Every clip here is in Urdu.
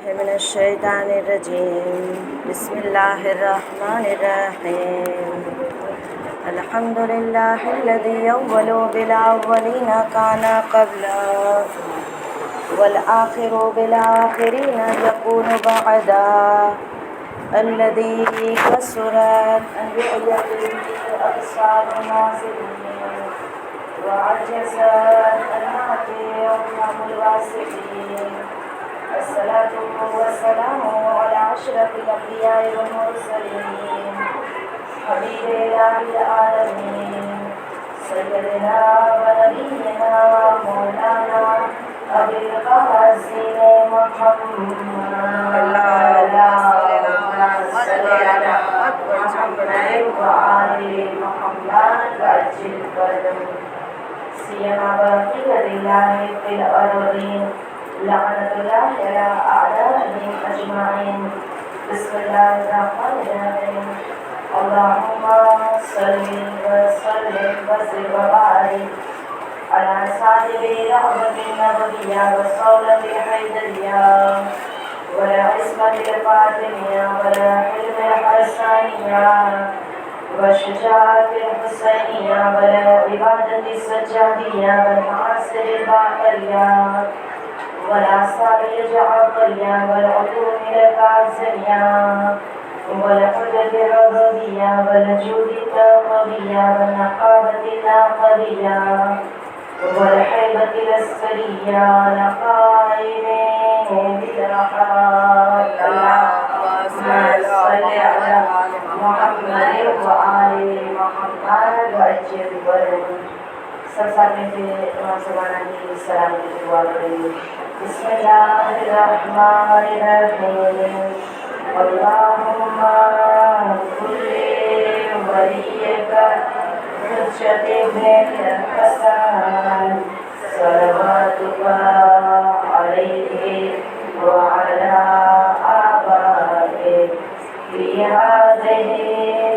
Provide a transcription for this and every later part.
من الشيطان الرجيم. بسم الله الرحمن الرحيم. الحمد لله الذي أول بالأولين كان قبلا والآخر بالآخرين يكون بعدا الذي كسرت أن يؤيد أبصار الناظرين وعجزت أن نعطي أفهام الواسطين. الصلاة والسلام على أشرف الأنبياء والمرسلين حبيب إله العالمين سيدنا ونبينا مولانا أبي القاسم محمد اللهم صل على محمد وآل محمد وأجل فردا سيما بقية الله في الأرضين لعنة الله على أعدائهم أجمعين. بسم الله الرحمن الرحيم. اللهم صل وسلم وزد وبارك على صاحب رحمة النبوية والصولة الحيدرية والعصمة الفاطمية والحلم الحسانية والشجاعة الحسينية والعبادة السجادية والمعاصر الباقرية والآثار الجعفرية والعلوم الكاظمية والحجة الرضوية والجود التوقية والنقابة الناقضية والحيبة الأسفلية لقائم بالرحمات. اللهم صل على محمد وآل محمد وأجل ولد. سب ساتھ کے سبحانہ کی سلام کی دعا کریں. بسم اللہ الرحمن الرحیم. اللہم کل ولیک حجت ابن الحسن صلواتک علیہ وعلی آبائہ فی هذه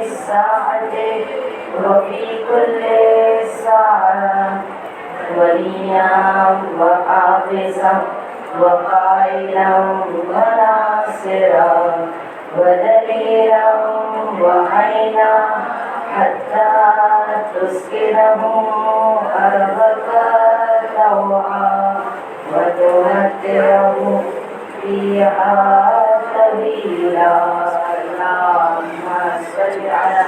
الساعة وفي كل ساعة وليا وحافظا وقائلا وناصرا ودليلا وعينا حتى تسكنه أرضك طوعا وتمتعه فيها طويلا. اللهم صل على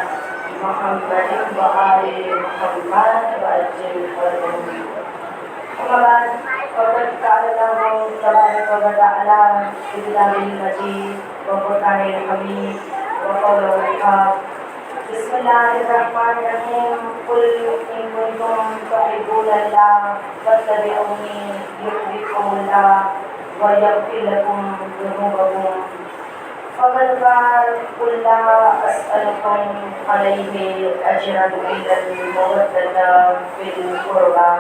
محمد وآل محمد وأجل فردا. أما بعد فقد قال الله تبارك وتعالى في كتابه المجيد وقرآنه الحميد وقوله الحق. بسم الله الرحمن الرحيم. قل إن كنتم تحبون الله فاتبعوني يحببكم الله ويغفر لكم ذنوبكم. فقد قال قل لا أسألكم عليه أجرا إلا المودة في القربى.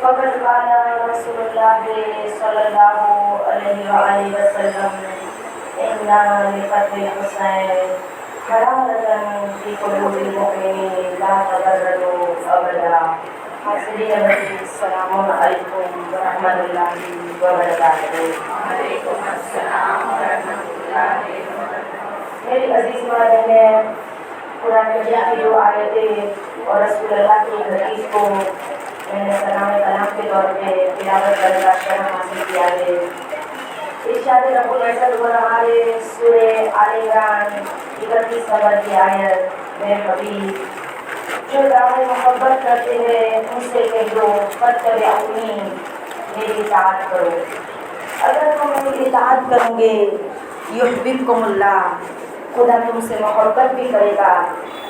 فقد قال رسول الله صلى الله عليه وآله وسلم إن لفتح الحسين حرارة في قلوب المؤمنين لا تبردوا أبدا. حاضرین السلام علیکم ورحمۃ اللہ وبرکاتہ. وعلیکم السلام ورحمۃ اللہ وبرکاتہ. میری عزیز ماں بہنیں، قرآن مجید کی جو آیتیں اور رسول اللہ کی حدیث کو میں نے سلام کلام کے طور پہ تلاوت کرنے کا شرف حاصل کیا ہے. ارشاد رب العزت فرمائے سورہ آل عمران 31 نمبر کی آیت. میرے حبیب جو دعوے محبت کرتے ہیں ان سے کہہ دو فاتبعونی، میری اطاعت کرو. اگر تم میری اطاعت کرو گے یحببکم اللہ، خدا تم سے محبت بھی کرے گا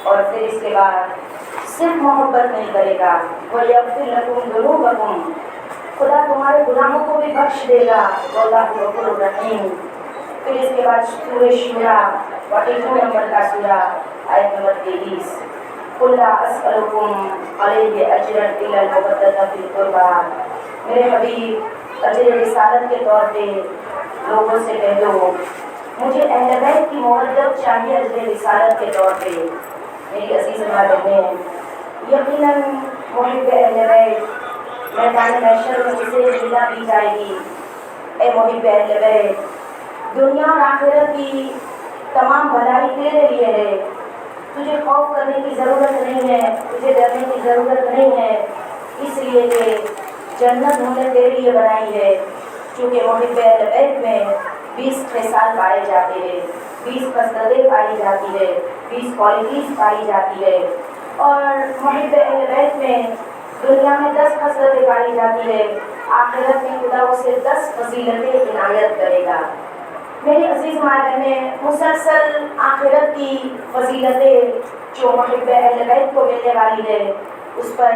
اور پھر اس کے بعد صرف محبت نہیں کرے گا وَيَغْفِرْ لَكُمْ ذُنُوبَكُمْ، خدا تمہارے گناہوں کو بھی بخش دے گا. وَاللَّهُ غَفُورٌ رَحِيمٌ. پھر اس کے بعد سورہ شورى 42 نمبر کا سورہ آیت نمبر 23. قل لا أسألكم عليه أجرا إلا المودة في القربى. میرے حبیب اجر رسالت کے طور پہ لوگوں سے کہہ دو مجھے اہل بیت کی مودت چاہیے اجر رسالت کے طور پہ. میری عزیز ماں بہنیں، یقیناً محب اہل بیت میدان محشر میں اسے ملا دی جائے گی. اے محب اہل بیت، دنیا اور آخرت کی تمام بھلائی تیرے لیے ہے. تجھے خوف کرنے کی ضرورت نہیں ہے, تجھے ڈرنے کی ضرورت نہیں ہے, اس لیے کہ جنت ہم نے تیرے لیے بنائی ہے. چونکہ محب اہل بیت میں 20 خصال پائے جاتے ہیں, 20 خصلتیں پائی جاتی ہے, 20 کوالٹیز پائی جاتی ہے. اور محب اہل بیت میں دنیا میں 10 خصلتیں پائی جاتی ہے, آخرت میں خدا اسے 10 فضیلتیں عنایت کرے گا. میری عزیز ماں بہنیں, مسلسل آخرت کی فضیلتیں جو محب اہل بیت کو ملنے والی ہے اس پر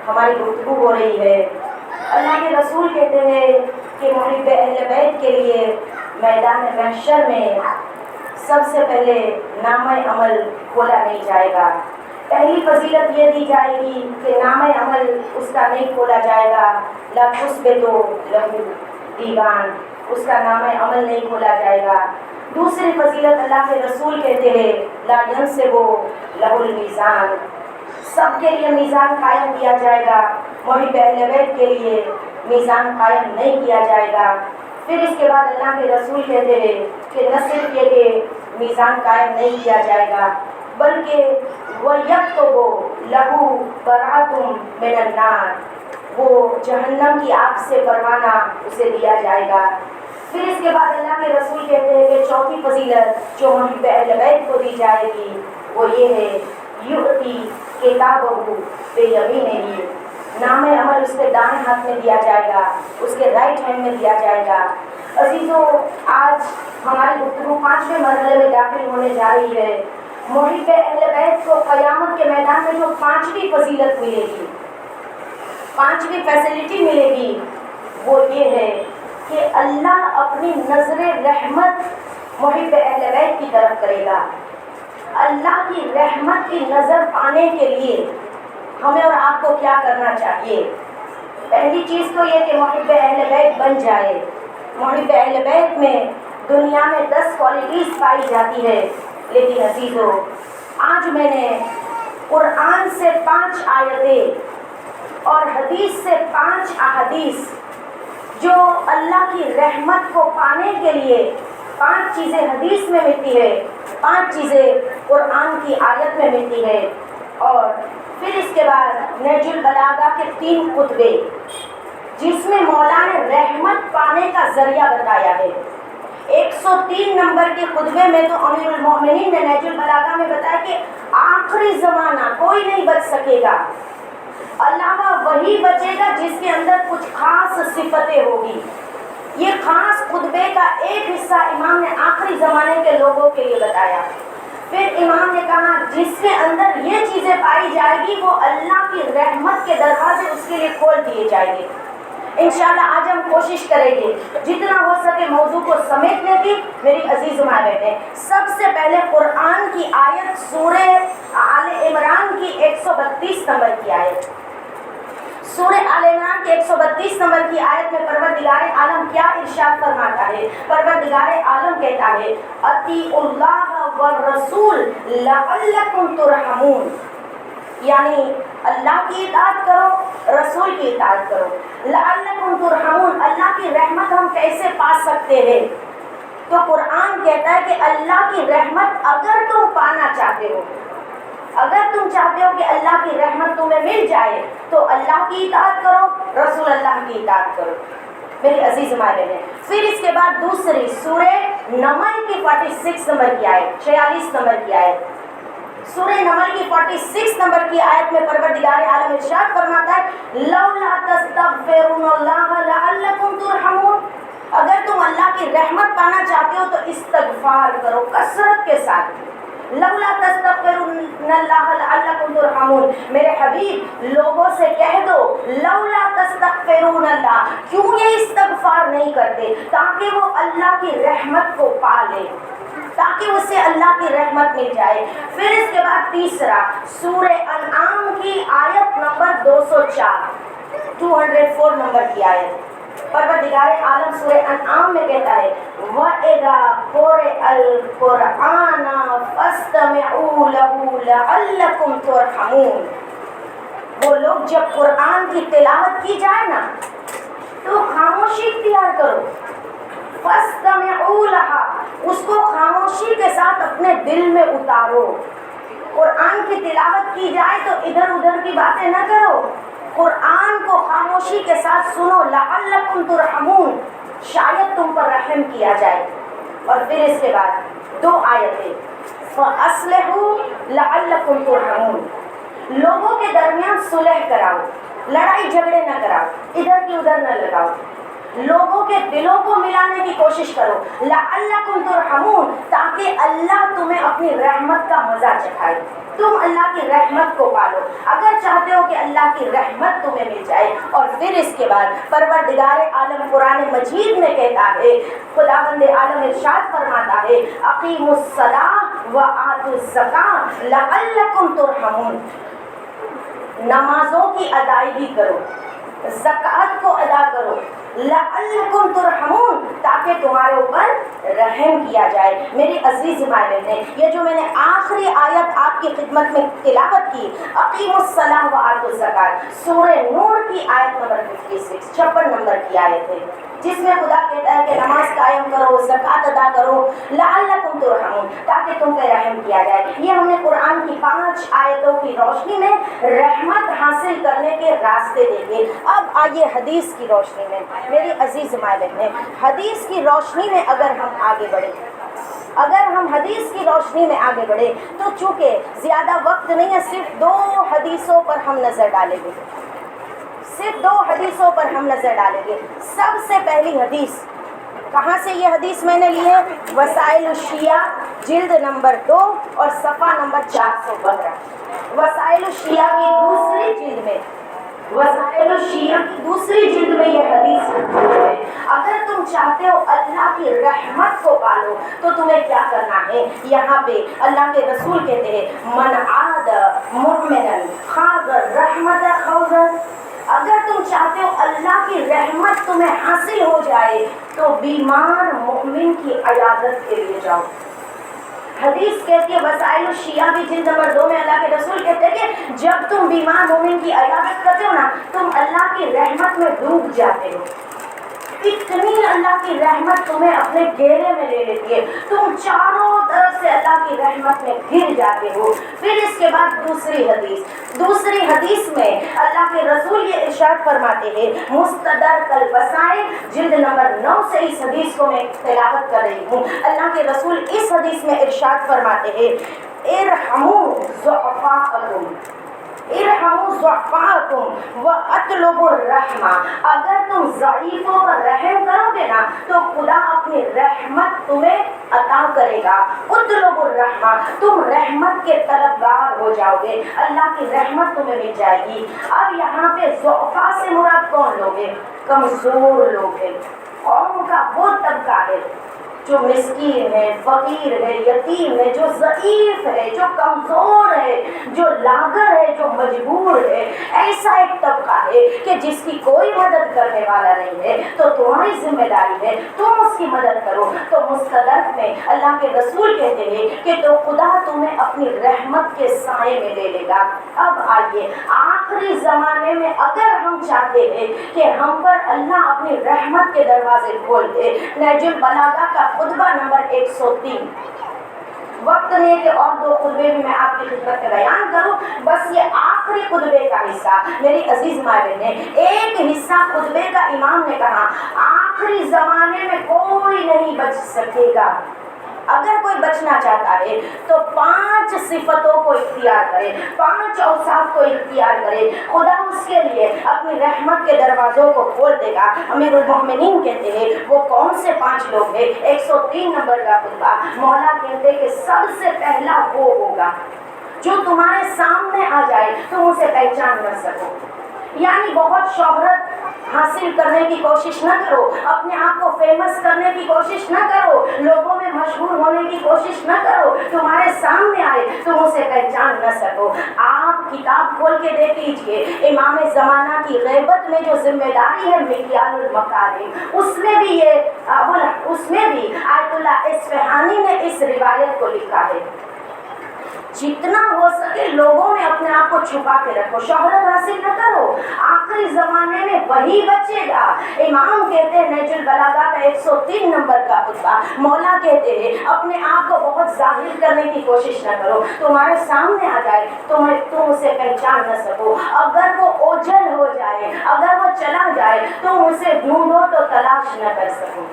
ہماری گفتگو ہو رہی ہے. اللہ کے رسول کہتے ہیں کہ محب اہل بیت کے لیے میدان محشر میں سب سے پہلے نامہ عمل کھولا نہیں جائے گا. پہلی فضیلت یہ دی جائے گی کہ نامہ عمل اس کا نہیں کھولا جائے گا. لا تثبتو لہو دیوان, اس کا نامہ عمل نہیں کھولا جائے گا. دوسری فضیلت اللہ کے رسول کہتے ہیں لا ینصب لہو المیزان, سب کے لیے میزان قائم کیا جائے گا, محب اہل بیت کے لیے میزان قائم نہیں کیا جائے گا. پھر اس کے بعد اللہ کے رسول کہتے ہیں کہ نہ صرف یہ کہ میزان قائم نہیں کیا جائے گا بلکہ وَيَكْتُبُ لَهُ بَرْأَةٌ مِّنَ النَّارِ, وہ جہنم کی آگ سے پروانہ اسے دیا جائے گا. پھر اس کے بعد اللہ کے رسول کہتے ہیں کہ چوتھی فضیلت جو محب اہل بیت کو دی جائے گی وہ یہ ہے یؤتی کتابہ بیمینہ, نامہ عمل اس کے دائیں ہاتھ میں دیا جائے گا, اس کے رائٹ ہینڈ میں دیا جائے گا. عزیزو, آج ہماری گفتگو 5ویں مرحلے میں داخل ہونے جا رہی ہے. محب اہل بیت کو قیامت کے میدان میں جو 5ویں فضیلت ملے گی, 5ویں فیسلٹی ملے گی, وہ یہ ہے کہ اللہ اپنی نظر رحمت محب اہل بیت کی طرف کرے گا. اللہ کی رحمت کی نظر پانے کے لیے ہمیں اور آپ کو کیا کرنا چاہیے؟ پہلی چیز تو یہ کہ محب اہل بیت بن جائے. محب اہل بیت میں دنیا میں 10 کوالٹیز پائی جاتی ہے, لیکن عزیزو آج میں نے قرآن سے 5 آیتیں اور حدیث سے 5 احادیث جو اللہ کی رحمت کو پانے کے لیے 5 چیزیں حدیث میں ملتی ہے, 5 چیزیں قرآن کی آیت میں ملتی ہے, اور پھر اس کے بعد نہج البلاغہ کے 3 خطبے جس میں مولا نے رحمت پانے کا ذریعہ بتایا ہے. 103 نمبر کے خطبے میں تو امیر المومنین نے نہج البلاغہ میں بتایا کہ آخری زمانہ کوئی نہیں بچ سکے گا, علاوہ وہی بچے گا جس کے اندر کچھ خاص صفتیں ہوگی. یہ خاص خطبے کا ایک حصہ امام نے آخری زمانے کے لوگوں کے لیے بتایا. پھر امام نے کہا جس کے اندر یہ چیزیں پائی جائے گی وہ اللہ کی رحمت کے دروازے اس کے لیے کھول دیے جائیں گے. انشاءاللہ آج ہم کوشش کریں گے جتنا ہو سکے موضوع کو سمیٹنے کی. میری عزیز ماں بہنیں, سب سے پہلے قرآن کی آیت سورہ آل عمران کی 132 نمبر کی آیت. سورہ آل عمران کی 132 نمبر کی آیت میں پروردگار عالم کیا ارشاد فرماتا ہے؟ پروردگار عالم کہتا ہے اطیعوا اللہ والرسول لعلکم ترحمون, یعنی اللہ کی اطاعت کرو, رسول کی اطاعت کرو. لعلکم ترحمون, اللہ کی رحمت ہم کیسے پا سکتے ہیں؟ تو قرآن کہتا ہے کہ اللہ کی رحمت اگر تم پانا چاہتے ہو, اگر تم چاہتے ہو کہ اللہ کی رحمت تمہیں مل جائے تو اللہ کی اطاعت کرو, رسول اللہ کی اطاعت کرو. میری عزیز ماں بہنیں, پھر اس کے بعد دوسری سورہ نمل کی 46 نمبر کی آیت, 46 نمبر کی آیت. سورہ نمل کی 46 نمبر کی آیت میں پروردگار عالم ارشاد فرماتا ہے لولا تستغفرون اللہ لعلکم ترحمون, اگر تم اللہ کی رحمت پانا چاہتے ہو تو استغفار کرو کثرت کے ساتھ. لولا تستغفرون اللہ لعلکم ترحمون, میرے حبیب لوگوں سے کہہ دو لولا تستغفرون اللہ, کیوں یہ استغفار نہیں کرتے تاکہ وہ اللہ کی رحمت کو پا لے, تاکہ اسے اللہ کی رحمت مل جائے. پھر اس کے بعد تیسرا سورہ انعام کی آیت نمبر 204 نمبر کی آیت. پروردگار عالم سورہ انعام میں کہتا ہے وَإِذَا قُرِئَ الْقُرْآنَ فَاسْتَمِعُوا لَهُ لَعَلَّكُمْ تُرْحَمُونَ, وہ لوگ جب قرآن کی تلاوت کی جائے نا تو خاموشی اختیار کرو, فاستمعوا لها، اس کو خاموشی کے ساتھ اپنے دل میں اتارو. قرآن کی تلاوت کی جائے تو ادھر ادھر کی باتیں نہ کرو، قرآن کو خاموشی کے ساتھ سنو. لعلکم ترحمون، شاید تم پر رحم کیا جائے. اور پھر اس کے بعد 2 آیتیں، فَأَصْلِحُوا لَعَلَّكُمْ تُرْحَمُونَ، لوگوں کے درمیان صلح کراؤ، لڑائی جھگڑے نہ کراؤ، ادھر کی ادھر نہ لگاؤ، لوگوں کے دلوں کو ملانے کی کوشش کرو. لعلکم ترحمون، تاکہ اللہ تمہیں اپنی رحمت کا مزہ چکھائے، تم اللہ کی رحمت کو پالو. اگر چاہتے ہو کہ اللہ کی رحمت تمہیں مل جائے. اور پھر اس کے بعد پروردگار عالم قرآن مجید میں کہتا ہے، خداوند عالم ارشاد فرماتا ہے، اقیموا الصلاۃ وآتوا الزکاۃ لعلکم ترحمون، نمازوں کی ادائیگی کرو، زکوٰۃ کو ادا کرو، لعلکم ترحمون، تاکہ تمہارے اوپر رحم کیا جائے. میری عزیز مائیں بہنیں، یہ جو میں نے آخری آیت آپ کی خدمت میں تلاوت کی، اقیموا الصلاۃ وآتوا الزکاۃ، سورہ نور کی آیت نمبر 56، 56 نمبر کی آیت ہے، جس میں خدا کہتا ہے کہ نماز قائم کرو، زکوٰۃ ادا کرو، لعلکم ترحمون، تاکہ تم پہ رحم کیا جائے. یہ ہم نے قرآن کی 5 آیتوں کی روشنی میں رحمت حاصل کرنے کے راستے دیکھے. اب آئیے حدیث کی روشنی میں. میری عزیز مائیں بہنیں، حدیث کی روشنی میں اگر ہم آگے بڑھیں، اگر ہم حدیث کی روشنی میں آگے بڑھیں تو چونکہ زیادہ وقت نہیں ہے، صرف 2 حدیثوں پر ہم نظر ڈالیں گے، صرف 2 حدیثوں پر ہم نظر ڈالیں گے. سب سے پہلی حدیث، کہاں سے یہ حدیث میں نے لی ہے؟ وسائل الشیعہ جلد نمبر 2 اور صفحہ نمبر 415. وسائل الشیعہ کی دوسری جلد میں، وسائل الشیعہ کی دوسری جلد میں یہ حدیث ہے. اگر تم چاہتے ہو اللہ کی رحمت کو پالو تو تمہیں کیا کرنا ہے؟ یہاں پہ اللہ کے رسول کہتے ہیں، من عاد مؤمنا خاض الرحمت خوضا، اگر تم چاہتے ہو اللہ کی رحمت تمہیں حاصل ہو جائے تو بیمار مومن کی عیادت کے لیے جاؤ. حدیث کہتی ہے، وسائل الشیعہ بھی جلد نمبر 2 میں اللہ کے رسول کہتے ہیں کہ جب تم بیمار مومن کی عیادت کرتے ہو نا، تم اللہ کی رحمت میں ڈوب جاتے ہو. اتنی اللہ کی رحمت تمہیں اپنے گھیرے میں لے لیتی ہے، تم چاروں طرف سے اللہ کی رحمت میں گر جاتے ہو. پھر اس کے بعد دوسری حدیث میں اللہ کے رسول یہ ارشاد فرماتے ہیں، مستدرک الوسائل جلد نمبر 9 سے اس حدیث کو میں تلاوت کر رہی ہوں. اللہ کے رسول اس حدیث میں ارشاد فرماتے ہیں، ارحموا ضعفاءکم، ارحموا ضعفاءکم واطلبوا الرحمہ، اگر تم ضعیفوں پر رحم کرو گے نا تو خدا اپنی رحمت تمہیں عطا کرے گا. اطلبوا الرحمہ، تم رحمت کے طلبگار ہو جاؤ گے، اللہ کی رحمت تمہیں مل جائے گی. اب یہاں پہ ضعفاء سے مراد کون لوگ ہیں؟ کمزور لوگ ہیں. قوم کا وہ طبقہ ہے جو مسکین ہے، فقیر ہے، یتیم ہے، جو ضعیف ہے، جو کمزور ہے، جو لاغر ہے، جو مجبور ہے. ایسا ایک طبقہ ہے کہ جس کی کوئی مدد کرنے والا نہیں ہے، تو تمہاری ذمہ داری ہے تم اس کی مدد کرو. تو مستدرک میں اللہ کے رسول کہتے ہیں کہ تو خدا تمہیں اپنی رحمت کے سائے میں لے لے گا. اب آئیے آخری زمانے میں اگر ہم چاہتے ہیں کہ ہم پر اللہ اپنی رحمت کے دروازے کھول دے، نہج البلاغہ کا خطبہ نمبر 103. وقت نہیں ہے کہ اور 2 خطبے بھی میں آپ کی خدمت میں بیان کروں، بس یہ آخری خطبے کا حصہ. میری عزیز مائیں بہنیں، ایک حصہ خطبے کا امام نے کہا آخری زمانے میں کوئی نہیں بچ سکے گا. اگر کوئی بچنا چاہتا ہے تو 5 صفتوں کو اختیار کرے، 5 اوصاف کو اختیار کرے، خدا اس کے لیے اپنی رحمت کے دروازوں کو کھول دے گا. امیر المومنین کہتے ہیں وہ کون سے 5 لوگ ہیں؟ 103 نمبر کا خطبہ. مولا کہتے ہیں کہ سب سے پہلا وہ ہوگا جو تمہارے سامنے آ جائے تم اسے پہچان نہ سکو. یعنی بہت شہرت حاصل کرنے کی کوشش نہ کرو، اپنے آپ کو فیمس کرنے کی کوشش نہ کرو، لوگوں میں مشہور ہونے کی کوشش نہ کرو. تمہارے سامنے آئے تم اسے پہچان نہ سکو. آپ کتاب کھول کے دیکھ لیجئے، امام زمانہ کی غیبت میں جو ذمہ داری ہے مکیال المکارم، اس میں بھی آیت اللہ اصفہانی نے اس روایت کو لکھا ہے. جتنا ہو سکے لوگوں میں اپنے آپ کو چھپا کے رکھو، شہرت حاصل نہ کرو، آخری زمانے میں وہی بچے گا۔ امام کہتے ہیں نہج البلاغہ کا 103 نمبر کا خطبہ، مولا کہتے ہیں اپنے آپ کو بہت ظاہر کرنے کی کوشش نہ کرو، تمہارے سامنے آ جائے تم اسے پہچان نہ سکو، اگر وہ اوجھل ہو جائے، اگر وہ چلا جائے تم اسے ڈھونڈو تو تلاش نہ کر سکو،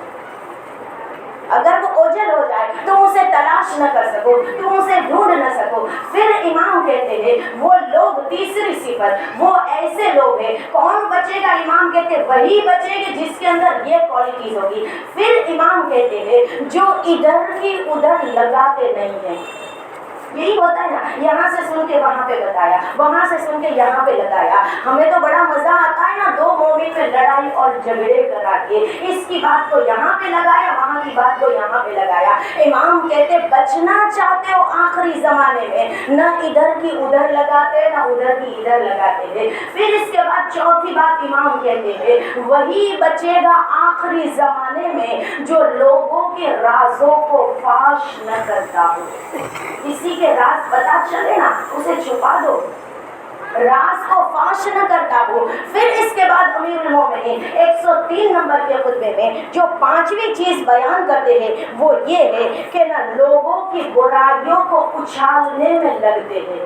اگر وہ اوجھل ہو جائے تم اسے تلاش نہ کر سکو، تم اسے ڈھونڈ نہ سکو۔ پھر امام کہتے ہیں وہ لوگ، تیسری صفت، وہ ایسے لوگ ہیں، کون بچے گا؟ امام کہتے ہیں وہی بچے گا جس کے اندر یہ کوالٹیز ہوگی۔ پھر امام کہتے ہیں جو ادھر کی ادھر لگاتے نہیں ہیں، یہی ہوتا ہے نا، یہاں سے سن کے وہاں پہ بتایا، وہاں سے سن کے یہاں پہ لگایا، ہمیں تو بڑا مزہ آتا ہے نا دو مومن میں لڑائی اور جھگڑے کرا کے، اس کی بات کو یہاں پہ لگایا، وہاں کی بات کو یہاں پہ لگایا۔ امام کہتے بچنا چاہتے ہو آخری زمانے میں، نہ ادھر کی ادھر لگاتے نہ ادھر کی ادھر لگاتے تھے۔ پھر اس کے بعد چوتھی بات امام کہتے ہیں وہی بچے گا آخری زمانے میں جو لوگوں کے رازوں کو فاش نہ کرتا ہو۔ کسی کے راز پتا چلے نا اسے چھپا دو، راز کو فاش نہ کرتا ہو۔ پھر اس کے بعد امیر المومنین 103 نمبر کے خطبے میں جو پانچویں چیز بیان کرتے ہیں وہ یہ ہے کہ نہ لوگوں کی برائیوں کو اچھالنے میں لگتے ہیں،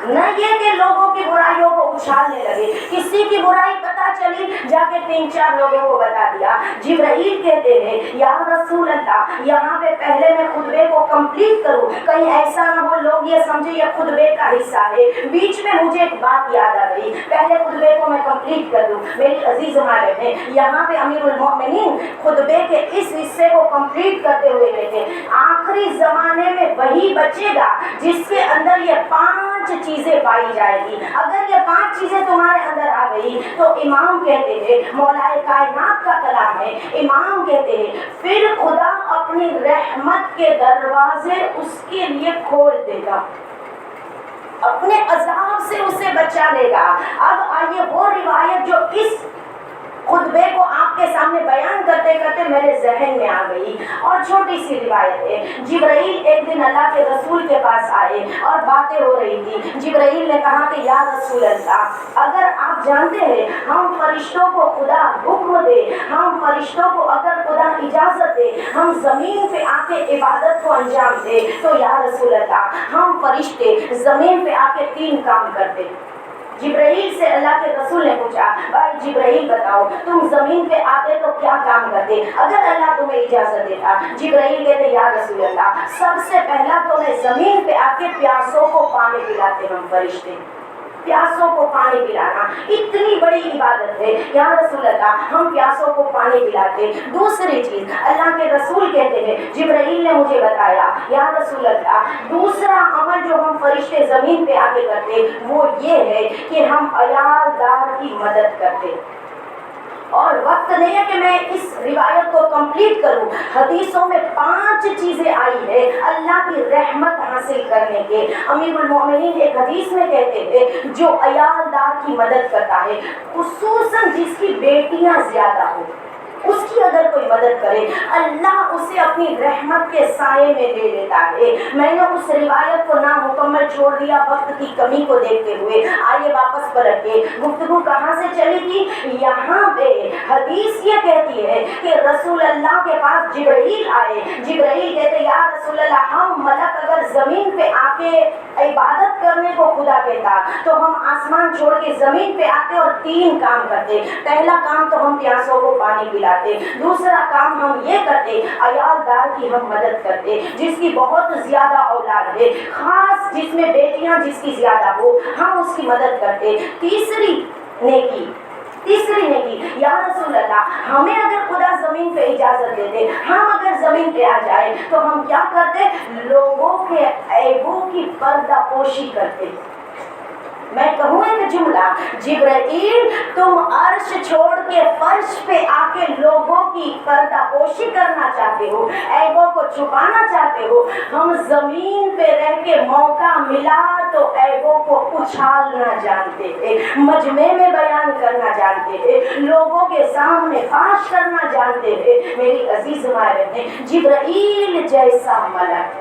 نہ یہ کہ لوگوں کی برائیوں کو اچھالنے لگے، کسی کی برائی پتا چلی جا کے 3-4 لوگوں کو بتا دیا۔ جبرائیل کہتے ہیں یا رسول اللہ یہاں پہ پہلے میں خطبے کو کمپلیٹ کروں، کہیں ایسا نہ ہو لوگ یہ سمجھے یہ خطبے کا حصہ ہے۔ بیچ میں مجھے ایک بات یاد آ گئی، پہلے خطبے کو میں کمپلیٹ کر دوں۔ میری عزیز مائیں بہنیں، یہاں پہ امیر المومنین خطبے کے اس حصے کو کمپلیٹ کرتے ہوئے کہتے ہیں آخری زمانے میں وہی بچے گا جس کے اندر یہ 5 چیزیں پائی جائے گی۔ اگر یہ 5 چیزیں تمہارے اندر آ گئی تو امام کہتے ہیں، مولا کائنات کا کلام ہے، امام کہتے ہیں پھر خدا اپنی رحمت کے دروازے اس کے لیے کھول دے گا، اپنے عذاب سے اسے بچا لے گا۔ اب آئیے وہ روایت جو اس خطبے کو آپ کے سامنے بیان کرتے کرتے میرے ذہن میں آ گئی، اور چھوٹی سی روایت ہے۔ جبرائیل ایک دن اللہ کے رسول کے پاس آئے اور باتیں ہو رہی تھی۔ جبرائیل نے کہا کہ یا رسول اللہ اگر آپ جانتے ہیں ہم فرشتوں کو خدا حکم دے، ہم فرشتوں کو اگر خدا اجازت دے ہم زمین پہ آ کے عبادت کو انجام دے تو یا رسول اللہ ہم فرشتے زمین پہ آ کے 3 کام کرتے۔ جبرائیل سے اللہ کے رسول نے پوچھا بھائی جبرائیل بتاؤ تم زمین پہ آتے تو کیا کام کرتے اگر اللہ تمہیں اجازت دیتا؟ جبرائیل کہتے یا رسول اللہ سب سے پہلا تو میں زمین پہ آ کے پیاسوں کو پانی پلاتے، ہم فرشتے پیاسوں کو پانی پلانا اتنی بڑی عبادت ہے یا رسول اللہ، ہم پیاسوں کو پانی پلاتے۔ دوسری چیز اللہ کے رسول کہتے ہیں جبرائیل نے مجھے بتایا یا رسول اللہ دوسرا عمل جو ہم فرشتے زمین پہ آ کے کرتے وہ یہ ہے کہ ہم عیالدار کی مدد کرتے۔ اور وقت نہیں ہے کہ میں اس روایت کو کمپلیٹ کروں، حدیثوں میں 5 چیزیں آئی ہے اللہ کی رحمت حاصل کرنے کے۔ امیر المومنین ایک حدیث میں کہتے ہیں جو عیالدار کی مدد کرتا ہے، خصوصاً جس کی بیٹیاں زیادہ ہوں، اس کی اگر کوئی مدد کرے اللہ اسے اپنی رحمت کے سائے میں لے لیتا ہے۔ میں نے اس روایت کو نامکمل چھوڑ دیا وقت کی کمی کو دیکھتے ہوئے۔ آئیے واپس پلٹ کے گفتگو کہاں سے چلی تھی؟ یہاں پہ حدیث یہ کہتی ہے کہ رسول اللہ کے پاس جبرائیل آئے، جبرائیل کہتے یا رسول اللہ ہم ملک اگر زمین پہ آ کے عبادت کرنے کو خدا کہتا تو ہم آسمان چھوڑ کے زمین پہ آتے اور 3 کام کرتے۔ پہلا کام تو ہم پیاسوں کو پانی پلاتے، دوسرا کام ہم یہ کرتے عیالدار کی ہم مدد کرتے، جس کی بہت زیادہ اولاد ہے خاص جس میں بیٹیاں جس کی زیادہ ہو ہم اس کی مدد کرتے۔ تیسری نیکی یا رسول اللہ ہمیں اگر خدا زمین پہ اجازت دیتے ہم اگر زمین پہ آ جائے تو ہم کیا کرتے؟ لوگوں کے عیبوں کی پردہ پوشی کرتے۔ میں کہوں ایک جملہ، جبرائیل تم عرش چھوڑ کے فرش پہ آ کے لوگوں کی پردہ پوشی کرنا چاہتے ہو، عیبوں کو چھپانا چاہتے ہو، ہم زمین پہ رہ کے موقع ملا تو عیبوں کو اچھالنا جانتے تھے، مجمع میں بیان کرنا جانتے تھے، لوگوں کے سامنے فاش کرنا جانتے تھے۔ میری عزیز مائیں بہنیں جبرائیل جیسا ملک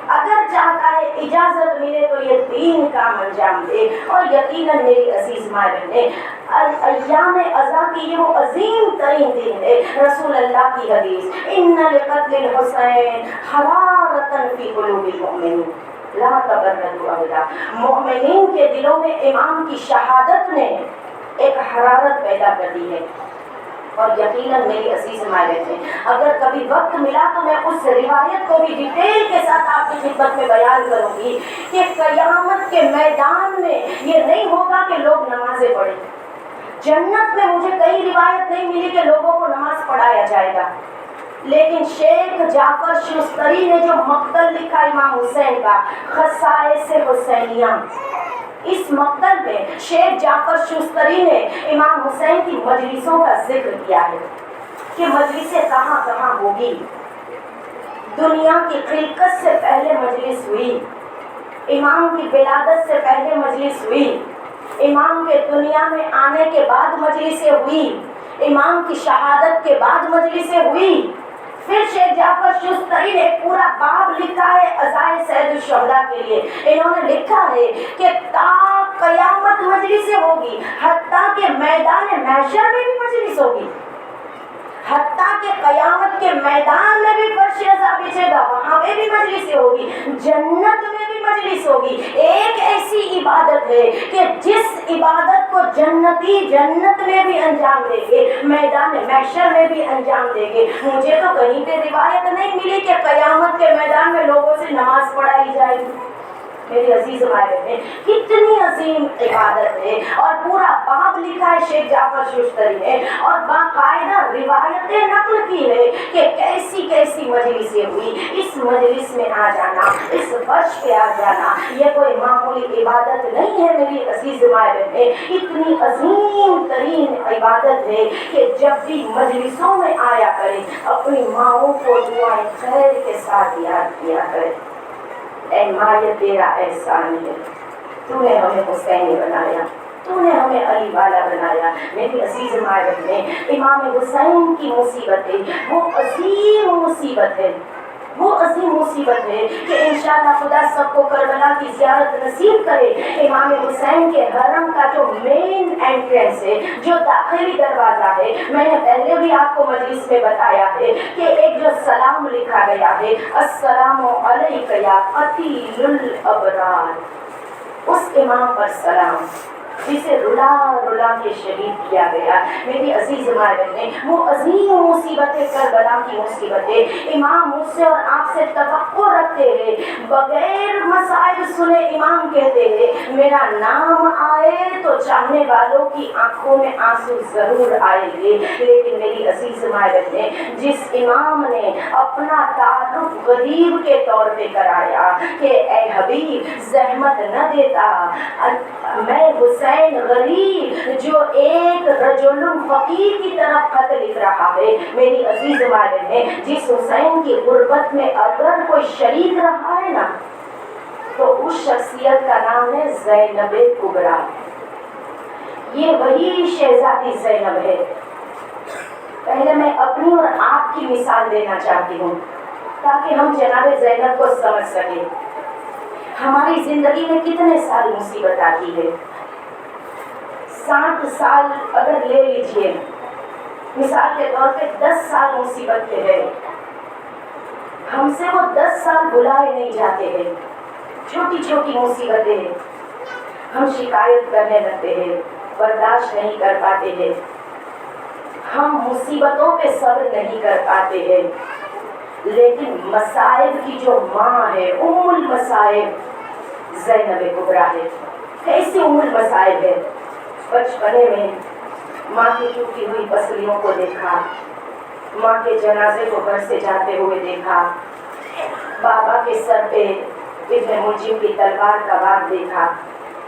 اگر چاہتا ہے اجازت ملے تو یہ 3 کام انجام دے. اور یقیناً میری عزیز ماں بہنیں، ایام عزا کی یہ وہ عظیم ترین دن ہے. رسول اللہ کی حدیث، ان لقتل الحسین حرارۃ فی قلوب المؤمنین لا تبردوا ابدا. مومنین کے دلوں میں امام کی شہادت نے ایک حرارت پیدا کر دی ہے. اور یقیناً میری عزیز مائیں تھے، اگر کبھی وقت ملا تو میں اس روایت کو بھی ڈیٹیل کے ساتھ آپ کی خدمت میں بیان کروں گی کہ قیامت کے میدان میں یہ نہیں ہوگا کہ لوگ نمازیں پڑھیں. جنت میں مجھے کئی روایت نہیں ملی کہ لوگوں کو نماز پڑھایا جائے گا، لیکن شیخ جعفر شستری نے جو مقتل لکھا امام حسین کا، خصائص حسینیہ، اس مقتل میں شیخ جعفر شستری نے امام حسین کی مجلسوں کا ذکر کیا ہے کہ مجلسیں کہاں کہاں ہوگی. دنیا کی خلقت سے پہلے مجلس ہوئی، امام کی ولادت سے پہلے مجلس ہوئی، امام کے دنیا میں آنے کے بعد مجلسیں ہوئی، امام کی شہادت کے بعد مجلسیں ہوئی. پھر شیخ جعفر شستری نے ایک پورا باب لکھا ہے عزائے سید الشہداء کے لیے. انہوں نے لکھا ہے کہ تا قیامت مجلسیں ہوگی، حتیٰ کہ میدان محشر میں بھی مجلس ہوگی، حتیٰ کہ قیامت کے میدان میں بھی فرش عزا بچھے گا، وہاں پہ بھی مجلسیں ہوگی، جنت میں بھی مجلس ہوگی. ایک ایسی عبادت ہے کہ جس عبادت کو جنتی جنت میں بھی انجام دیں گے، میدان محشر میں بھی انجام دیں گے. مجھے تو کہیں پہ روایت نہیں ملی کہ قیامت کے میدان میں لوگوں سے نماز پڑھائی جائے گی. میری عزیز مائیں نے کتنی عظیم عبادت ہے، اور پورا باب لکھا ہے شیخ جعفر شستری نے، اور باقاعدہ روایتیں نقل کی ہے کہ کیسی کیسی مجلسیں ہوئی. اس مجلس میں آ جانا، اس فرش پہ آ جانا، یہ کوئی معمولی عبادت نہیں ہے. میری عزیز مائیں نے اتنی عظیم ترین عبادت ہے کہ جب بھی مجلسوں میں آیا کریں اپنی ماؤں کو دعائیں خیر کے ساتھ یاد کیا کریں. اے ماں یہ تیرا احسان ہے، تو نے ہمیں حسینی بنایا، تو نے ہمیں علی والا بنایا. میری عزیز ماں بہنیں، امام حسین کی مصیبت ہے، وہ عظیم مصیبت ہے، وہ عظیم مصیبت ہے کہ انشاءاللہ خدا سب کو کربلا کی زیارت نصیب کرے. امام حسین کے حرم کا جو مین انٹرنس ہے، جو داخلی دروازہ ہے، میں نے پہلے بھی آپ کو مجلس میں بتایا ہے کہ ایک جو سلام لکھا گیا ہے، السلام علیک یا قتیل الابرار، اس امام پر سلام جسے رلا رلا کے شہید کیا گیا. میری عزیز ماں بہنیں، وہ عظیم مصیبت کربلا کی مصیبت ہے. امام مجھ سے اور آپ سے توقع رکھتے ہیں، بغیر مصائب سنے امام کہتے ہیں میرا نام آئے تو چاہنے والوں کی آنکھوں میں آنسو ضرور آئیں گے. لیکن میری عزیز ماں بہنیں، جس امام نے اپنا تعارف غریب کے طور پہ کرایا کہ اے حبیب زحمت نہ دیتا، میں حسین غریب جو ایک رجل فقیر کی طرف خط لکھ رہا ہے. میری عزیز ماں بہنیں، جس حسین کی غربت میں اگر کوئی شریک رہا ہے نا تو اس شخصیت کا نام ہے زینب کبریٰ. یہ وہی شہزادی زینب ہے. پہلے میں اپنی اور آپ کی مثال دینا چاہتی ہوں تاکہ ہم جناب زینب کو سمجھ سکیں. ہماری زندگی میں کتنے سال مصیبت آتی ہے؟ 60 سال اگر لے لیجئے، مثال کے طور پہ 10 سال مصیبت کے ہیں، ہم سے وہ 10 سال بلائے نہیں جاتے ہیں. چھوٹی چھوٹی مصیبتیں ہم شکایت کرنے لگتے ہیں، برداشت نہیں کر پاتے ہیں، ہم مصیبتوں پہ صبر نہیں کر پاتے ہیں. لیکن مصائب کی جو ماں ہے، ام المصائب زینب کبریٰ ہے. کیسی ام المصائب ہے؟ بچپنے میں ماں کی ٹوٹی ہوئی پسلیوں کو دیکھا، ماں کے جنازے کو گھر سے جاتے ہوئے دیکھا، بابا کے سر پہ ابن ملجم کی تلوار کا وار دیکھا،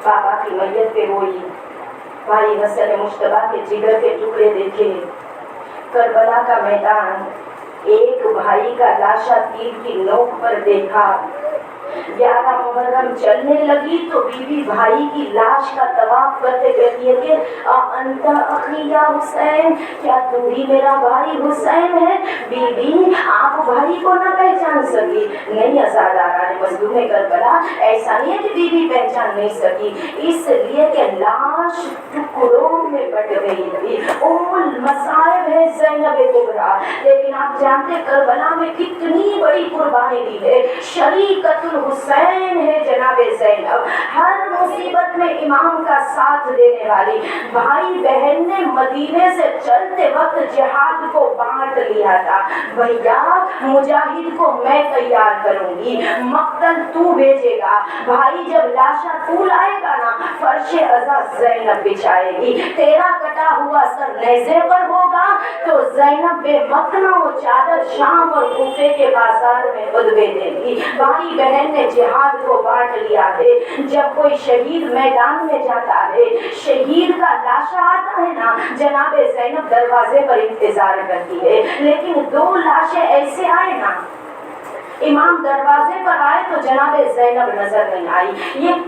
بابا کی میت پہ روئی، بھائی حسن مجتبیٰ کے جگر کے ٹکڑے دیکھے، کربلا کا میدان، ایک بھائی کا لاشا تیر کی نوک پر دیکھا، 11 محرم چلنے لگی تو بیوی بھائی کی لاش کا طواف کرتے کہتی ہے کہ انت اخی یا حسین، کیا تو ہی میرا بھائی حسین ہے؟ بیوی آپ بھائی کو نہ پہچان سکی؟ نہیں ازاداران مظلوم کربلا، ایسا نہیں ہے کہ بیوی پہچان نہیں سکی، اس لیے کہ لاش ٹکڑوں میں بٹ گئی تھی۔ ام المصائب ہے زینب کبریٰ، لیکن آپ جانتے کربلا میں کتنی بڑی قربانی دی ہے، شریکت الحسین ہے جناب زینب، ہر مصیبت میں امام کا ساتھ دینے والی۔ بھائی بہن نے مدینے سے چلتے وقت جہاد کو بانٹ لیا تھا، بھیا مجاہد کو میں تیار کروں گی، مقتل تو بھیجے گا، بھائی جب لاشا تو لائے گا نا فرش عزا زینب بچھائے گی، تیرا کٹا ہوا سر نیزے پر ہوگا تو زینب بے مکنا و چادر شام اور کوفے کے بازار میں خطبے دے گی۔ بھائی بہن نے جہاد کو بانٹ لیا ہے، جب کوئی شہید میدان میں جاتا ہے، شہید کا لاشا آتا ہے نا، جناب زینب دروازے پر انتظار کرتی ہے، لیکن 2 لاشیں ایسے آئے نا، امام دروازے پر آئے تو جناب زینب نظر نہیں آئی۔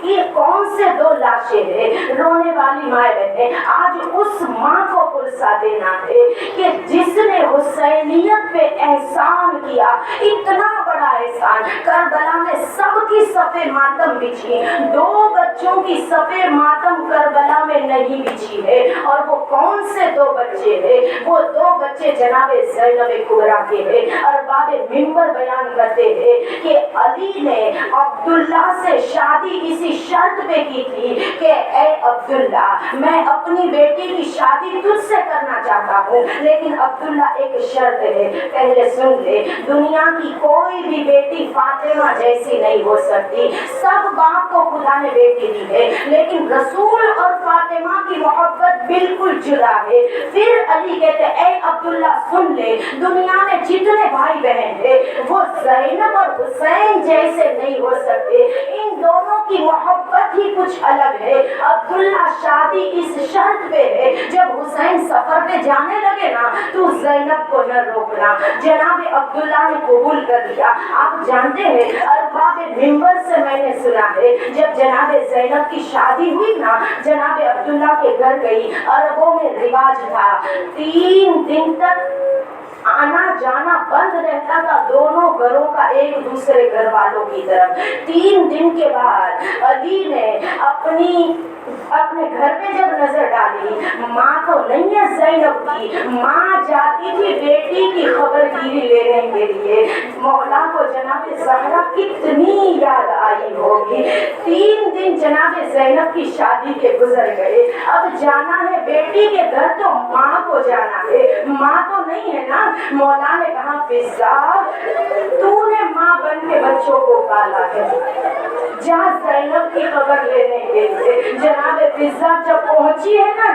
یہ کون سے 2 لاشیں ہیں؟ رونے والی مائیں بہنیں، آج اس ماں کو پرسا دینا ہے کہ جس نے حسینیت پہ احسان کیا، اتنا بڑا احسان، کربلا میں سب کی صفے ماتم بچھی، 2 بچوں کی صفے ماتم کربلا میں نہیں بچھی ہے، اور وہ کون سے 2 بچے ہیں؟ وہ 2 بچے جناب زینب کبریٰ کے ہیں۔ ارباب منبر بیان کرتے ہیں کہ علی نے عبداللہ سے شادی اسی شرط پہ کی تھی کہ اے عبداللہ میں اپنی بیٹی کی شادی تجھ سے کرنا چاہتا ہوں، لیکن عبداللہ ایک شرط ہے، پہلے سن لے، دنیا کی کوئی بھی بیٹی فاطمہ جیسی نہیں ہو سکتی، سب باپ کو خدا نے بیٹی دی ہے، لیکن رسول اور فاطمہ کی محبت بالکل جدا ہے۔ پھر علی کہتے اے عبداللہ سن لے، دنیا میں جتنے بھائی بہن ہیں وہ زینب اور حسین جیسے نہیں ہو سکتے، ان دونوں کی محبت ہی کچھ الگ ہے۔ عبداللہ شادی اس شرط پہ ہے، جب حسین سفر پہ جانے لگے نا تو زینب کو نہ روکنا۔ جناب عبداللہ نے قبول کر لیا۔ آپ جانتے ہیں ارباب منبر سے میں نے سنا ہے، جب جناب زینب کی شادی ہوئی نا، جناب عبداللہ کے گھر گئی، عربوں میں رواج تھا 3 دن تک آنا جانا بند رہتا تھا دونوں گھروں کا ایک دوسرے گھر والوں کی طرف۔ 3 دن کے بعد علی نے اپنے گھر پہ جب نظر ڈالی، ماں تو نہیں ہے زینب کی، ماں جاتی تھی بیٹی کی خبر گیری لینے کے لیے، مولا کو جناب زہرا کتنی یاد آئی ہوگی۔ 3 دن جناب زینب کی شادی کے گزر گئے، اب جانا ہے بیٹی کے گھر تو ماں کو جانا ہے، ماں تو نہیں ہے نا۔ مولا نے کہا فضا تو نے ماں بن کے بچوں کو پالا ہے، جا زینب کی خبر لینے کے لیے۔ جناب فضا جب پہنچی ہے نا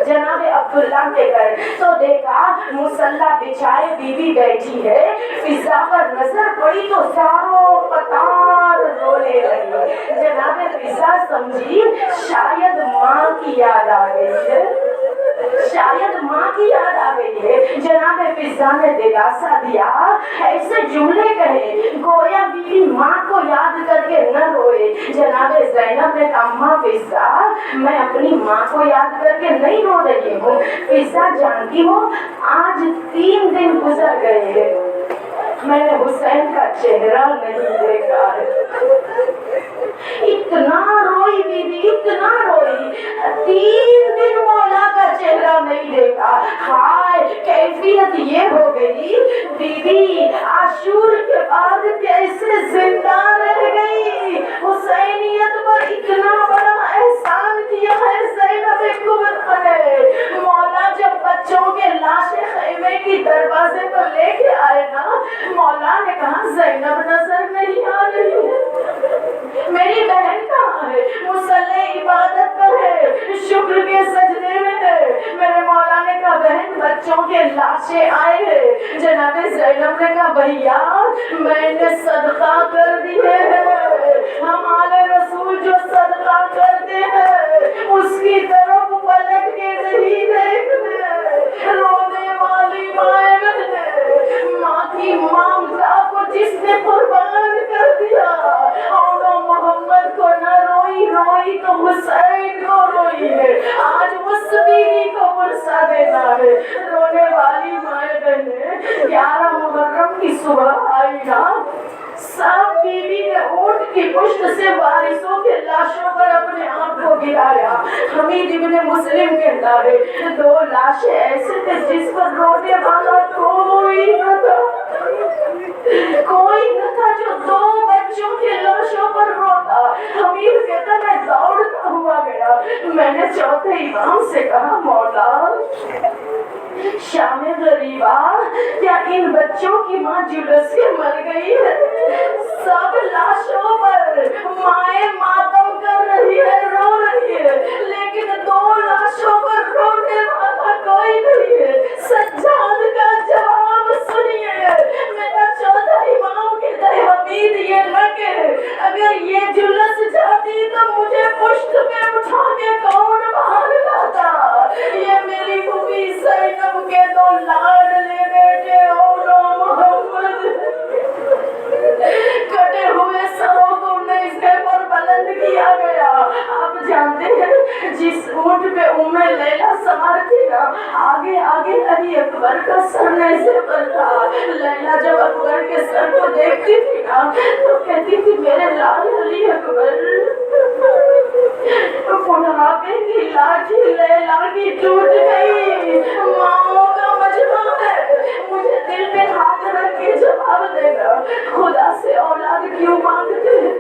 جناب عبداللہ کے گھر تو دیکھا مصلی بچھائے بیوی بیٹھی ہے، فضا پر نظر پڑی تو ساروں قطار رونے لگی۔ جناب فضا سمجھی شاید ماں کی یاد آ گئی ہے، شاید ماں کی یاد آ گئی ہے۔ جناب فضا نے دلاسا دیا، ایسے جملے کہے گویا بیوی ماں کو یاد کر کے نہ روئے۔ جناب زینب نے کہا اماں فضا میں اپنی ماں کو یاد کر کے نہیں رو رہی ہوں، فضا جانتی ہو آج 3 دن گزر گئے ہیں میں نے حسین کا چہرہ نہیں دیکھا ہے۔ اتنا روئی بیوی، اتنا روئی، 3 دن مولا کا چہرہ نہیں دیکھا۔ ہائے کیفیت یہ ہو گئی بیوی عاشور کے بعد کیسے زندہ رہ گئی، حسینیت پر اتنا بڑا احسان کیا ہے زینب کبریٰ نے۔ مولا جب بچوں کے لاشیں خیمے کی دروازے پر لے کے آئے نا، مولا نے کہا زینب نظر نہیں آ رہی ہے، میری بہن کہاں ہے؟ مصلی عبادت پر ہے، شکر کے سجدے میں ہے۔ میرے مولا نے کہا بہن بچوں کے لاشیں آئے ہیں۔ جناب زینب نے کہا بھیا میں نے صدقہ کر دیے ہیں، ہمارے رسول جو صدقہ کرتے ہیں اس کی طرف پلٹ کے نہیں دیکھتے۔ رونے والی مائیں بہنیں، ماں کی ممتا کو جس نے قربان کر دیا روئی تو حسین کو روئی ہے، آج اس بیوی کو پرسا دینا ہے۔ رونے والی مائیں بہنیں، 11 محرم کی صبح آئی نا، سب بیوی نے اونٹ کی پشت سے وارثوں کے لاشوں پر اپنے آپ کو گرایا۔ حمید ابن مسلم کہتا ہے 2 لاشیں ایسے تھے جس پر رونے والا کوئی نہ تھا، کوئی نہ تھا جو 2 بچوں کے لاشوں پر روتا۔ حمید کہتا میں دوڑتا ہوا گیا، میں نے چوتھے امام سے کہا مولا شام غریبا، کیا ان بچوں کی ماں جلس کے مر گئی ہے؟ سب لاشوں پر مائیں ماتم کر رہی ہے، رو رہی ہے، لیکن 2 لاشوں پر رونے والا کوئی نہیں ہے۔ سجاد کا جواب سنیے، میرا چوتھا امام کہتا ہے حمید یہ نہ کہ اگر یہ جلس جاتی تو مجھے پشت پہ اٹھا کے کون باہر لاتا؟ یہ میری پھوپھی زینب کے 2 لاڈلے بیٹے اولو محمد، کٹے ہوئے سروں کو نیزے پر بلند کیا گیا۔ آپ جانتے ہیں جس اونٹ پہ لیلا سوار تھی نا، آگے آگے علی اکبر کا سر نیزے پر تھا۔ لیلا جب اکبر کے سر کو دیکھتی تھی نا تو کہتی تھی میرے لال علی اکبر۔ بڑھاپے کی لاٹھی لیلا کی ٹوٹ گئی، ماؤں کا مجمع ہے، مجھے دل پہ ہاتھ رکھ کے جواب دے گا خدا سے اولاد کیوں مانگتے ہیں؟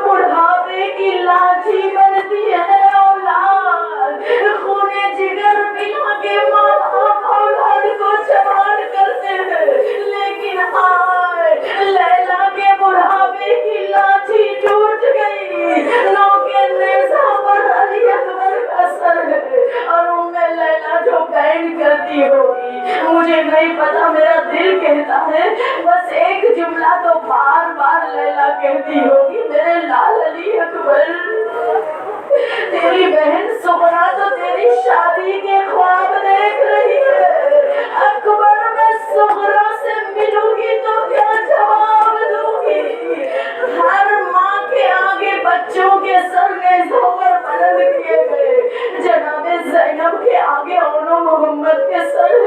بڑھاپے کی لاٹھی بنتی ہے اولاد، خونے جگر پلا کے ماں باپ اولاد کو جوان کرتے ہیں، لیکن آئے لیلا کے بڑھاپے کی لاٹھی ٹوٹ گئی، نو کے نیزہ پر علی اکبر کا سر ہے، اور لیلا جو بینڈ کرتی ہوگی مجھے نہیں پتا، میرا دل کہتا ہے بس ایک جملہ تو بار بار لیلا کہتی ہوگی میرے لال علی اکبر۔ تیری بہن سغرا تو تیری شادی کے خواب دیکھ رہی ہے، اکبر میں سغرا سے ملوں گی تو کیا جواب دوں گی؟ ہر ماں کے آگے بچوں کے سر نیزوں پر بلند کیے گئے، جناب زینب کے آگے اولو محمد کے سر۔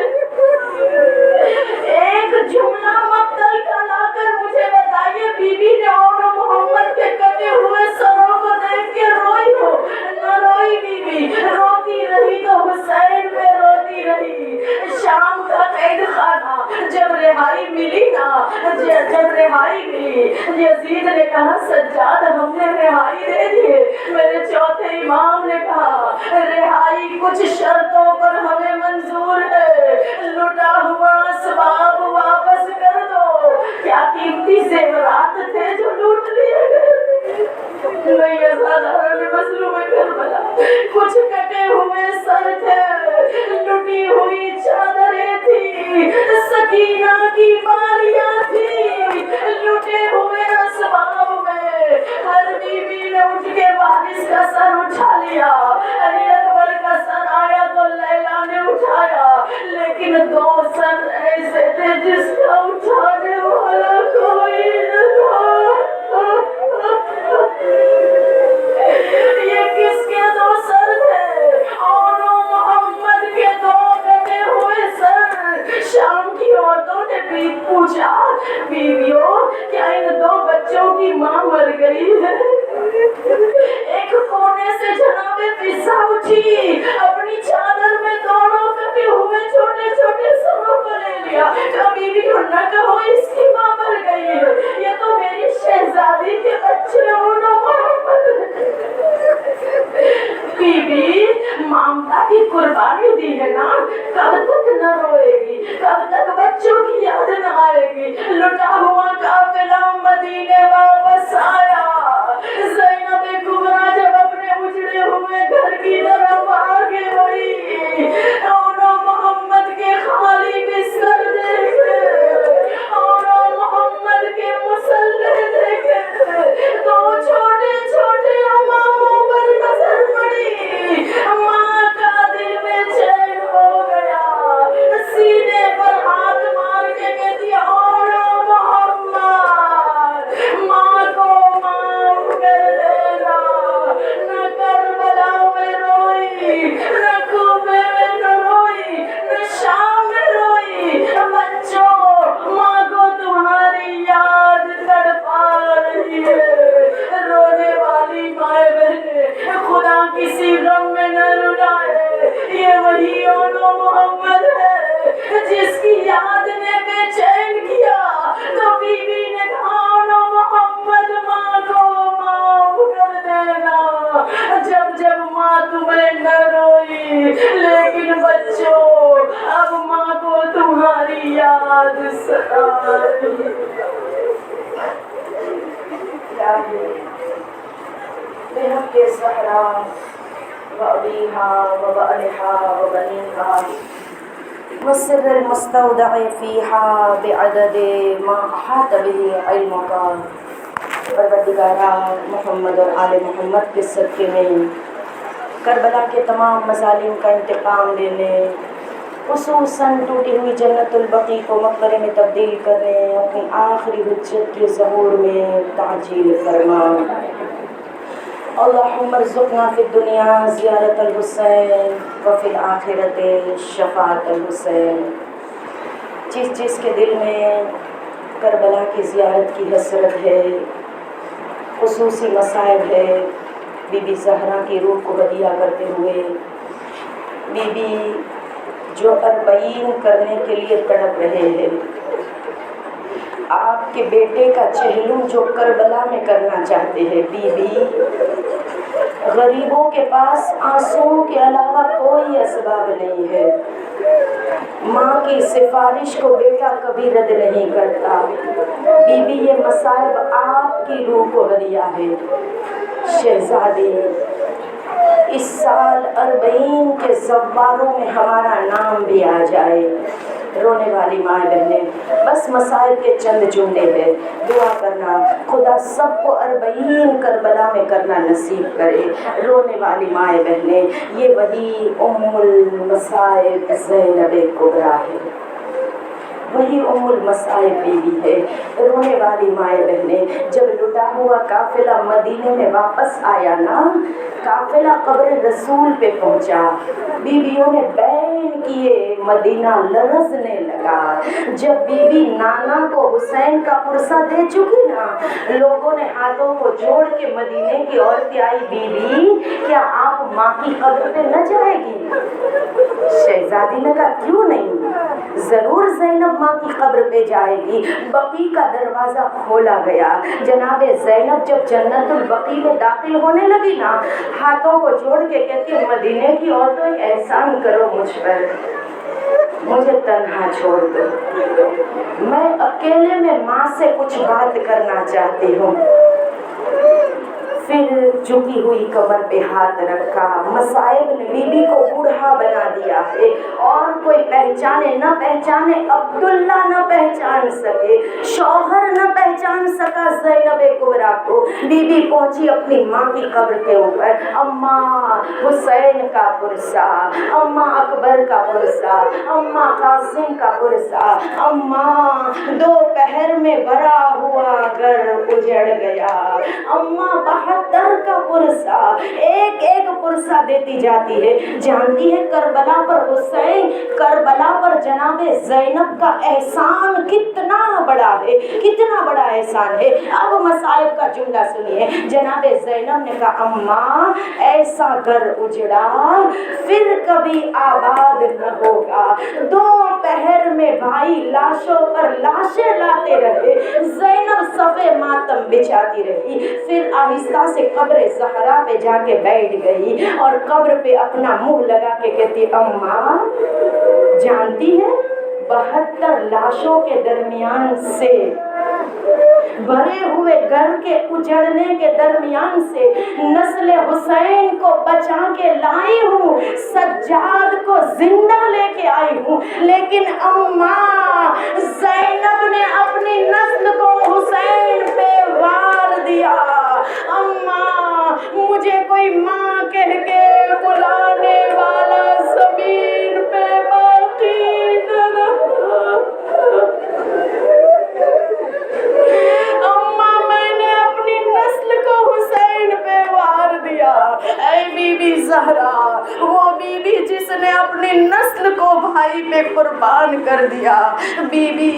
ایک جملہ مقتل کا لا کر مجھے بتائیے بی بی نے اولو محمد کے کٹے ہوئے سروں کو دیکھ کے روئی ہو؟ نہ روئی بی بی، روتی رہی تو حسین پہ روتی رہی۔ شام کا قید خانہ جب رہائی ملی نا، جب رہائی ملی یزید نے کہا سجاد ہم نے رہائی دے دیے۔ میرے چوتھے امام نے کہا رہائی کچھ شرطوں پر ہمیں منظور ہے، لٹا ہوا اسباب واپس کر دو۔ کیا قیمتی زیورات تھے جو لوٹ لیے گئے؟ نہیں سادھارن مظلوم کربلا، کچھ کٹے ہوئے سر تھے، لٹی ہوئی چادریں تھی، سکینہ کی بالیاں تھی، لٹے ہوئے اسباب میں ہر بیوی نے اٹھ کے وارث کا سر اٹھا لیا، علی اکبر کا سر آیا تو لیلا نے اٹھایا، لیکن 2 سر ایسے تھے جس کا اٹھانے والا کوئی نہ تھا۔ یہ کس کے 2 سر تھے؟ اولو محمد کے 2 کٹے ہوئے سر۔ شام کی عورتوں نے پوچھا بیویوں کیا ان 2 بچوں کی ماں مر گئی ہے؟ ایک کونے سے جناب فضا اٹھی، اپنی چادر میں دونوں کٹے ہوئے چھوٹے چھوٹے سروں کو لے لیا، کبھی بھی نہ کہو اس کی ماں مر گئی ہے، یہ تو میری شہزادی کے بچے اولو محمد۔ بی بی مامتا کی قربانی دی ہے نا، کب تک نہ روئے گی، کب تک بچوں کی یاد نہ آئے گی؟ لٹا ہوا قافلہ مدینے واپس آیا، زینب کبریٰ جب اپنے اجڑے ہوئے گھر کی طرف آگے بڑھی، اولو محمد کے خالی بستر دیکھے، اولو محمد کے مصلے دیکھے، 2 چھوٹے چھوٹے اماموں پر نظر پڑی، ماں کا دل میں چین ہو گیا، سینے پر ہاتھ مار کے کہتی اولو محمد، ماں کو بحق الزهرا وأبيها وبألها وبنيها والسر المستودع فيها بعدد ما أحاط به علمك پروردگارا محمد اور آل محمد کے صدقے میں کربلا کے تمام مظالم کا انتقام لینے، خصوصاً ٹوٹی ہوئی جنت البقیع کو مقبرے میں تبدیل کرنے، اپنی آخری حجت کے ظہور میں تعجیل فرما۔ اللہم ارزقنا فی الدنیا زیارت الحسین وفی الآخرت شفاعت الحسین۔ جس کے دل میں کربلا کی زیارت کی حسرت ہے، خصوصی مصائب ہے، بی بی زہرا کی روح کو ہدیہ کرتے ہوئے، بی بی جو 40 کرنے کے لیے تڑپ رہے ہیں، آپ کے بیٹے کا چہلم جو کربلا میں کرنا چاہتے ہیں، بی بی غریبوں کے پاس آنسوؤں کے علاوہ کوئی اسباب نہیں ہے، ماں کی سفارش کو بیٹا کبھی رد نہیں کرتا، بی بی یہ مصائب آپ کی روح کو ہدیہ ہے۔ شہزادی اس سال 40 کے زواروں میں ہمارا نام بھی آ جائے۔ رونے والی مائیں بہنیں، بس مصائب کے چند جملے ہیں، دعا کرنا خدا سب کو 40 کربلا میں کرنا نصیب کرے۔ رونے والی مائیں بہنیں، یہ وہی ام المصائب زینب کبریٰ ہے، وہی ام المصائب بیوی ہے۔ رونے والی مائیں بہنیں، جب لٹا ہوا قافلہ مدینے میں واپس آیا نا، قافلہ قبر رسول پہ پہنچا، بیویوں نے بین کیے، مدینہ لرزنے لگا۔ جب بی بی نانا کو حسین کا پرسہ دے چکی نا، لوگوں نے ہاتھوں کو جوڑ کے مدینے کی عورتیں آئی، بی بی کیا آپ ماں کی قبر پہ نہ جائے گی؟ شہزادی نے کہا کیوں نہیں، ضرور زینب ماں کی قبر پہ جائے گی۔ بقیع کا دروازہ کھولا گیا، جناب زینب جب جنت البقیع میں داخل ہونے لگی نا، ہاتھوں کو جوڑ کے کہتی مدینے کی عورتوں ایک احسان کرو مجھ پر، مجھے تنہا چھوڑ دو، میں اکیلے میں ماں سے کچھ بات کرنا چاہتی ہوں۔ پھر جھکی ہوئی کمر پہ ہاتھ رکھا۔ مصائب نے بی بی کو بوڑھا بنا دیا ہے، اور کوئی پہچانے نہ پہچانے، عبداللہ نہ پہچان سکے، شوہر نہ پہچان سکا زینب کبریٰ کو۔ بی بی پہنچی اپنی ماں کی قبر کے اوپر، اماں حسین کا پرسہ، اماں اکبر کا پرسہ، اماں قاسم کا پرسہ، اماں دوپہر میں بھرا ہوا گھر اجڑ گیا، اماں 72 کا پرسہ، ایک ایک پرسہ دیتی جاتی ہے۔ جانتی ہے کربلا پر حسین، کربلا پر جناب زینب کا احسان کتنا بڑا ہے، کتنا بڑا احسان ہے۔ اب مصائب کا جملہ سنیے، جناب زینب نے کہا اماں ایسا گھر اجڑا پھر کبھی آباد نہ ہوگا۔ دوپہر میں بھائی لاشوں پر لاشیں لاتے رہے، زینب صفے ماتم بچھاتی رہی، پھر آہستہ سے قبر زہرا پہ جا کے بیٹھ گئی اور قبر پہ اپنا منہ لگا کے کہتی اماں جانتی ہے 72 لاشوں کے درمیان سے، بھرے ہوئے گھر کے اجڑنے کے درمیان سے نسل حسین کو بچا کے لائی ہوں، سجاد کو زندہ لے کے آئی ہوں، لیکن اماں زینب نے اپنی نسل کو حسین پہ وار دیا۔ اماں مجھے کوئی ماں کہہ کے بلانے والا زمین پہ باقی نہ رہا۔ اماں میں نے اپنی نسل کو حسین پہ وار دیا۔ اے بی بی زہرا، وہ بی بی جس نے اپنی نسل کو بھائی پہ قربان کر دیا۔ بی بی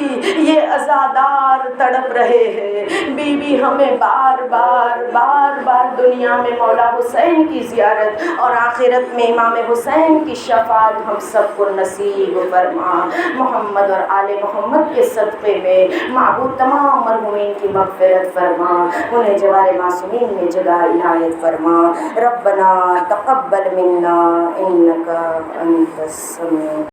یہ عزادار تڑپ رہے ہیں، بی بی ہمیں بار بار دنیا میں مولا حسین کی زیارت اور آخرت میں امام حسین کی شفاعت ہم سب کو نصیب فرما۔ محمد اور آل محمد کے صدقے میں معبود تمام مرحومین کی مغفرت فرما، انہیں جوار معصومین میں جگہ عنایت فرما۔ ربنا تقبل منا انک انت السمیع